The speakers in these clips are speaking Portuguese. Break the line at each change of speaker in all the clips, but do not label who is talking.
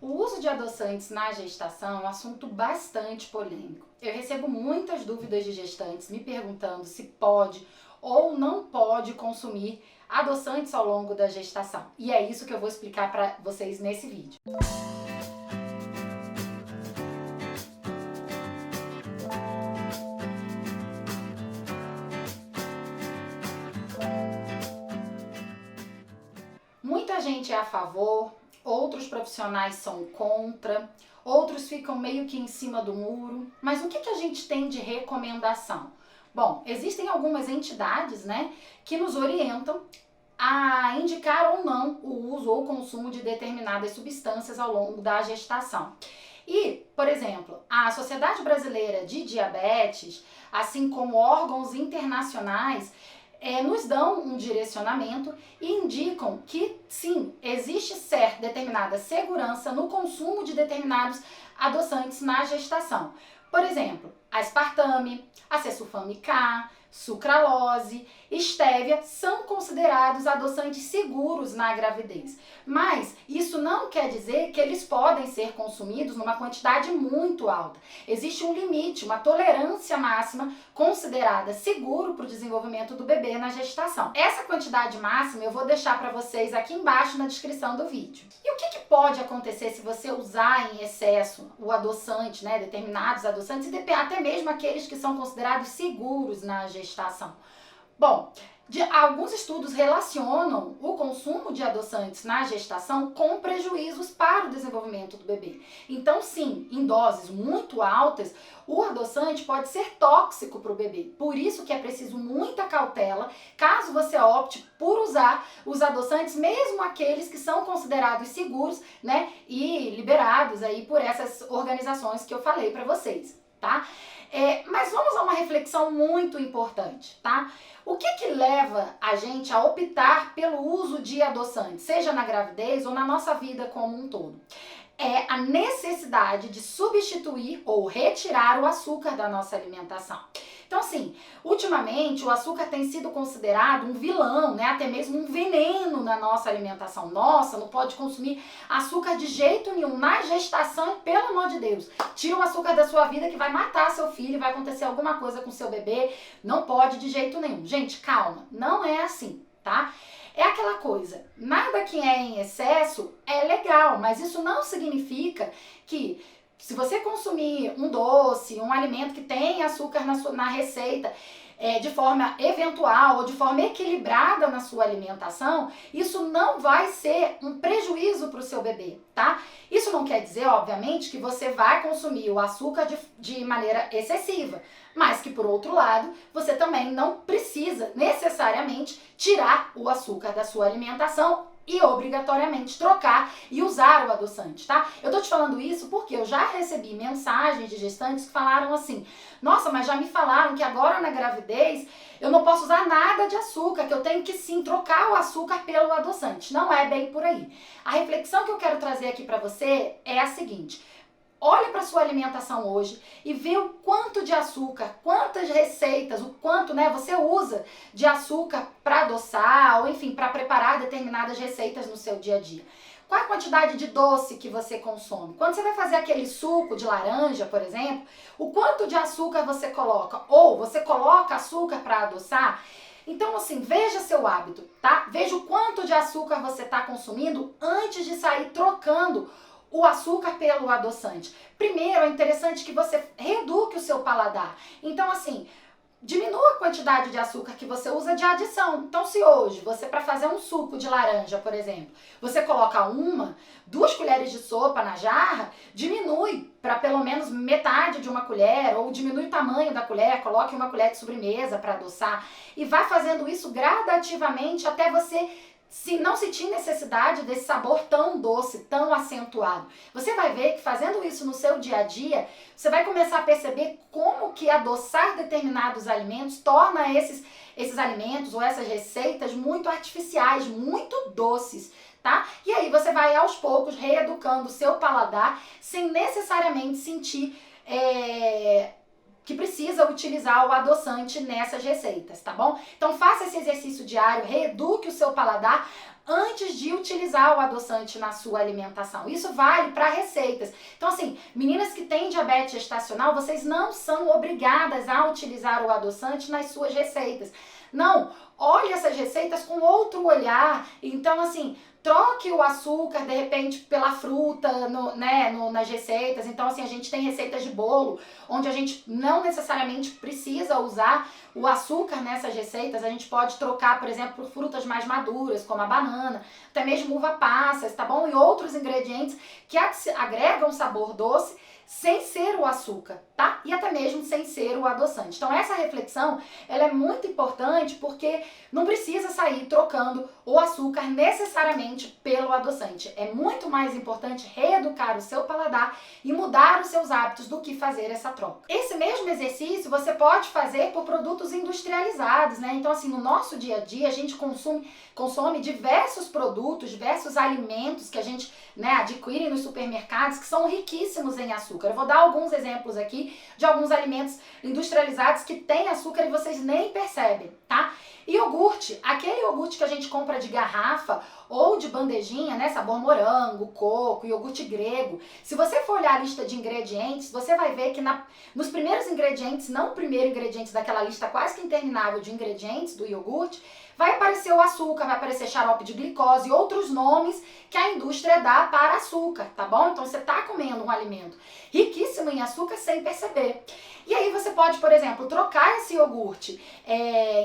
O uso de adoçantes na gestação é um assunto bastante polêmico. Eu recebo muitas dúvidas de gestantes me perguntando se pode ou não pode consumir adoçantes ao longo da gestação. E é isso que eu vou explicar para vocês nesse vídeo. Muita gente é a favor, outros profissionais são contra, outros ficam meio que em cima do muro. Mas o que a gente tem de recomendação? Bom, existem algumas entidades, que nos orientam a indicar ou não o uso ou consumo de determinadas substâncias ao longo da gestação. E, por exemplo, a Sociedade Brasileira de Diabetes, assim como órgãos internacionais, nos dão um direcionamento e indicam que sim, existe determinada segurança no consumo de determinados adoçantes na gestação. Por exemplo, aspartame, acesulfame K, sucralose, estévia são considerados adoçantes seguros na gravidez. Mas isso não quer dizer que eles podem ser consumidos numa quantidade muito alta. Existe um limite, uma tolerância máxima considerada seguro para o desenvolvimento do bebê na gestação. Essa quantidade máxima eu vou deixar para vocês aqui embaixo na descrição do vídeo. E o que pode acontecer se você usar em excesso o adoçante, determinados adoçantes, e até mesmo aqueles que são considerados seguros na gestação? Bom, alguns estudos relacionam o consumo de adoçantes na gestação com prejuízos para o desenvolvimento do bebê. Então, sim, em doses muito altas, o adoçante pode ser tóxico para o bebê. Por isso que é preciso muita cautela caso você opte por usar os adoçantes, mesmo aqueles que são considerados seguros, e liberados aí por essas organizações que eu falei para vocês, tá? Mas vamos a uma reflexão muito importante, tá? O que leva a gente a optar pelo uso de adoçantes, seja na gravidez ou na nossa vida como um todo? É a necessidade de substituir ou retirar o açúcar da nossa alimentação. Então, assim, ultimamente o açúcar tem sido considerado um vilão, até mesmo um veneno na nossa alimentação. Nossa, não pode consumir açúcar de jeito nenhum na gestação, pelo amor de Deus. Tira o açúcar da sua vida que vai matar seu filho, vai acontecer alguma coisa com seu bebê. Não pode de jeito nenhum. Gente, calma, não é assim, tá? É aquela coisa, nada que é em excesso é legal, mas isso não significa que se você consumir um doce, um alimento que tem açúcar na receita, de forma eventual ou de forma equilibrada na sua alimentação, isso não vai ser um prejuízo para o seu bebê, tá? Isso não quer dizer, obviamente, que você vai consumir o açúcar de maneira excessiva, mas que, por outro lado, você também não precisa necessariamente tirar o açúcar da sua alimentação e obrigatoriamente trocar e usar o adoçante, tá? Eu tô te falando isso porque eu já recebi mensagens de gestantes que falaram assim: nossa, mas já me falaram que agora na gravidez eu não posso usar nada de açúcar, que eu tenho que sim trocar o açúcar pelo adoçante. Não é bem por aí. A reflexão que eu quero trazer aqui pra você é a seguinte: olhe para sua alimentação hoje e vê o quanto de açúcar, quantas receitas, o quanto você usa de açúcar para adoçar ou enfim, para preparar determinadas receitas no seu dia a dia. Qual a quantidade de doce que você consome? Quando você vai fazer aquele suco de laranja, por exemplo, o quanto de açúcar você coloca? Ou você coloca açúcar para adoçar? Então, assim, veja seu hábito, tá? Veja o quanto de açúcar você está consumindo antes de sair trocando o açúcar pelo adoçante. Primeiro, é interessante que você reeduque o seu paladar. Então, assim, diminua a quantidade de açúcar que você usa de adição. Então, se hoje você, para fazer um suco de laranja, por exemplo, você coloca 2 colheres de sopa na jarra, diminui para pelo menos metade de uma colher, ou diminui o tamanho da colher, coloque 1 colher de sobremesa para adoçar, e vá fazendo isso gradativamente até você não sentir necessidade desse sabor tão doce, tão acentuado. Você vai ver que fazendo isso no seu dia a dia, você vai começar a perceber como que adoçar determinados alimentos torna esses alimentos ou essas receitas muito artificiais, muito doces, tá? E aí você vai aos poucos reeducando o seu paladar sem necessariamente sentir que precisa utilizar o adoçante nessas receitas, tá bom? Então faça esse exercício diário, reeduque o seu paladar, antes de utilizar o adoçante na sua alimentação. Isso vale para receitas. Então assim, meninas que têm diabetes gestacional, vocês não são obrigadas a utilizar o adoçante nas suas receitas. Não, olhe essas receitas com outro olhar. Então assim, troque o açúcar, de repente, pela fruta, nas receitas. Então, assim, a gente tem receitas de bolo, onde a gente não necessariamente precisa usar o açúcar nessas receitas. A gente pode trocar, por exemplo, por frutas mais maduras, como a banana, até mesmo uva passas, tá bom? E outros ingredientes que agregam sabor doce, sem ser o açúcar, tá? E até mesmo sem ser o adoçante. Então essa reflexão, ela é muito importante porque não precisa sair trocando o açúcar necessariamente pelo adoçante. É muito mais importante reeducar o seu paladar e mudar os seus hábitos do que fazer essa troca. Esse mesmo exercício você pode fazer por produtos industrializados, né? Então assim, no nosso dia a dia a gente consome diversos produtos, diversos alimentos que a gente, adquire nos supermercados que são riquíssimos em açúcar. Eu vou dar alguns exemplos aqui de alguns alimentos industrializados que têm açúcar e vocês nem percebem, tá? Iogurte, aquele iogurte que a gente compra de garrafa ou de bandejinha, né, sabor morango, coco, iogurte grego. Se você for olhar a lista de ingredientes, você vai ver que nos primeiros ingredientes, não o primeiro ingrediente daquela lista quase que interminável de ingredientes do iogurte, vai aparecer o açúcar, vai aparecer xarope de glicose e outros nomes que a indústria dá para açúcar, tá bom? Então você está comendo um alimento riquíssimo em açúcar sem perceber. E aí você pode, por exemplo, trocar esse iogurte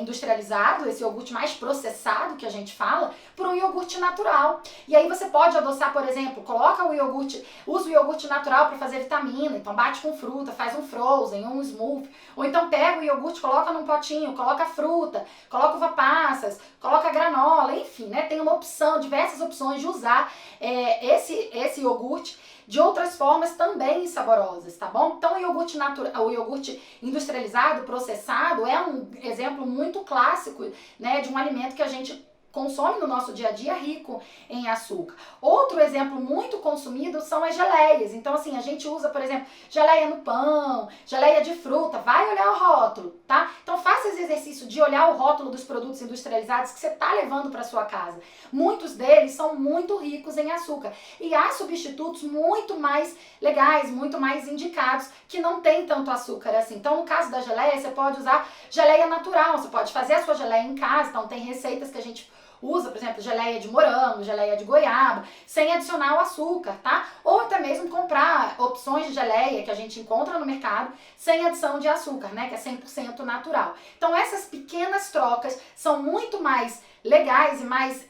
industrializado, esse iogurte mais processado que a gente fala, por um iogurte natural. E aí você pode adoçar, por exemplo, usa o iogurte natural para fazer vitamina, então bate com fruta, faz um frozen, um smoothie, ou então pega o iogurte, coloca num potinho, coloca fruta, coloca uva passas, coloca granola, enfim, né? Tem diversas opções de usar esse iogurte de outras formas também saborosas, tá bom? Então o iogurte industrializado, processado, é um exemplo muito clássico, né, de um alimento que a gente consome no nosso dia a dia rico em açúcar. Outro exemplo muito consumido são as geleias. Então assim, a gente usa, por exemplo, geleia no pão, geleia de fruta, vai olhar o rótulo, tá? Então faça esse exercício de olhar o rótulo dos produtos industrializados que você tá levando para sua casa. Muitos deles são muito ricos em açúcar e há substitutos muito mais legais, muito mais indicados que não tem tanto açúcar assim. Então no caso da geleia, você pode usar geleia natural, você pode fazer a sua geleia em casa, então tem receitas que a gente usa, por exemplo, geleia de morango, geleia de goiaba, sem adicionar o açúcar, tá? Ou até mesmo comprar opções de geleia que a gente encontra no mercado sem adição de açúcar, né? Que é 100% natural. Então essas pequenas trocas são muito mais legais e mais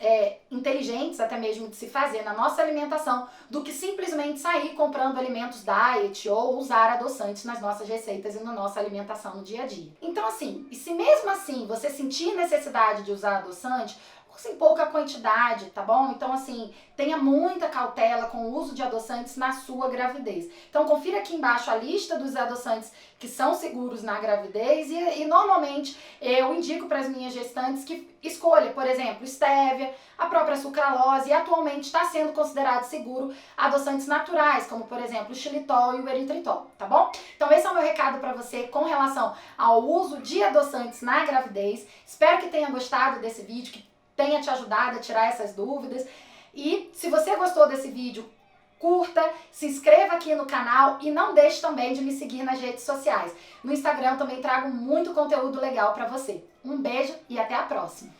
inteligentes até mesmo de se fazer na nossa alimentação do que simplesmente sair comprando alimentos diet ou usar adoçantes nas nossas receitas e na nossa alimentação no dia a dia. Então assim, e se mesmo assim você sentir necessidade de usar adoçante, use em pouca quantidade, tá bom? Então assim, tenha muita cautela com o uso de adoçantes na sua gravidez. Então confira aqui embaixo a lista dos adoçantes que são seguros na gravidez e normalmente eu indico para as minhas gestantes que escolha, por exemplo, estévia, a própria sucralose e atualmente está sendo considerado seguro adoçantes naturais, como por exemplo o xilitol e o eritritol, tá bom? Então esse é o meu recado para você com relação ao uso de adoçantes na gravidez. Espero que tenha gostado desse vídeo, que tenha te ajudado a tirar essas dúvidas. E se você gostou desse vídeo, curta, se inscreva aqui no canal e não deixe também de me seguir nas redes sociais. No Instagram também trago muito conteúdo legal para você. Um beijo e até a próxima!